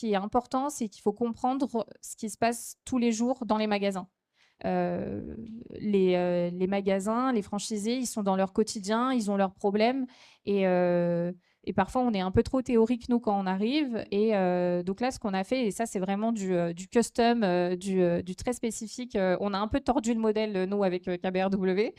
qui est important, c'est qu'il faut comprendre ce qui se passe tous les jours dans les magasins. Les magasins, les franchisés, ils sont dans leur quotidien, ils ont leurs problèmes et parfois on est un peu trop théorique nous quand on arrive et donc là ce qu'on a fait, et ça c'est vraiment du custom, du très spécifique, on a un peu tordu le modèle nous avec KBRW,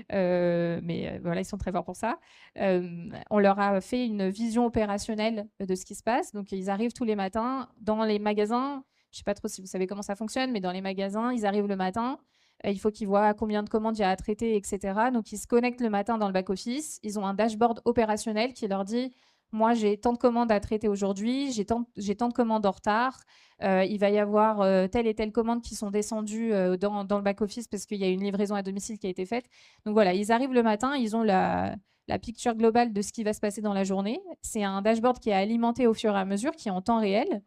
mais voilà, ils sont très forts pour ça. On leur a fait une vision opérationnelle de ce qui se passe, donc ils arrivent tous les matins dans les magasins. Je ne sais pas trop si vous savez comment ça fonctionne, mais dans les magasins, ils arrivent le matin, il faut qu'ils voient combien de commandes il y a à traiter, etc. Donc, ils se connectent le matin dans le back-office. Ils ont un dashboard opérationnel qui leur dit, moi, j'ai tant de commandes à traiter aujourd'hui, j'ai tant de commandes en retard. Il va y avoir telle et telle commande qui sont descendues dans le back-office parce qu'il y a une livraison à domicile qui a été faite. Donc, voilà, ils arrivent le matin, ils ont la picture globale de ce qui va se passer dans la journée. C'est un dashboard qui est alimenté au fur et à mesure, qui est en temps réel.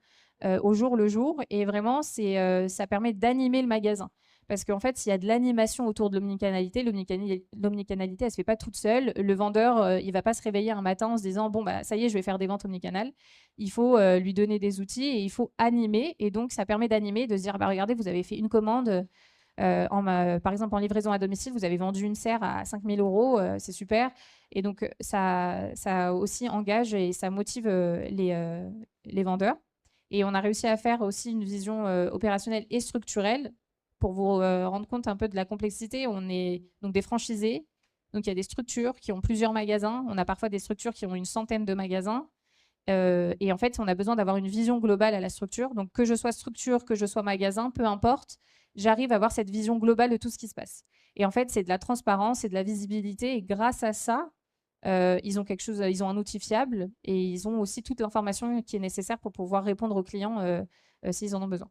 Au jour le jour. Et vraiment, ça permet d'animer le magasin. Parce qu'en fait, s'il y a de l'animation autour de l'omnicanalité, l'omnicanalité, elle ne se fait pas toute seule. Le vendeur, il ne va pas se réveiller un matin en se disant « Bon, bah, ça y est, je vais faire des ventes omnicanales ». Il faut lui donner des outils et il faut animer. Et donc, ça permet d'animer, de se dire bah, « Regardez, vous avez fait une commande. Par exemple, en livraison à domicile, vous avez vendu une serre à 5 000 €, c'est super. » Et donc, ça aussi engage et ça motive les vendeurs. Et on a réussi à faire aussi une vision opérationnelle et structurelle pour vous rendre compte un peu de la complexité. On est donc des franchisés. Donc, il y a des structures qui ont plusieurs magasins. On a parfois des structures qui ont une centaine de magasins. Et en fait, on a besoin d'avoir une vision globale à la structure. Donc, que je sois structure, que je sois magasin, peu importe, j'arrive à avoir cette vision globale de tout ce qui se passe. Et en fait, c'est de la transparence, c'est de la visibilité. Et grâce à ça, ils ont quelque chose, ils ont un outil fiable et ils ont aussi toute l'information qui est nécessaire pour pouvoir répondre aux clients s'ils en ont besoin.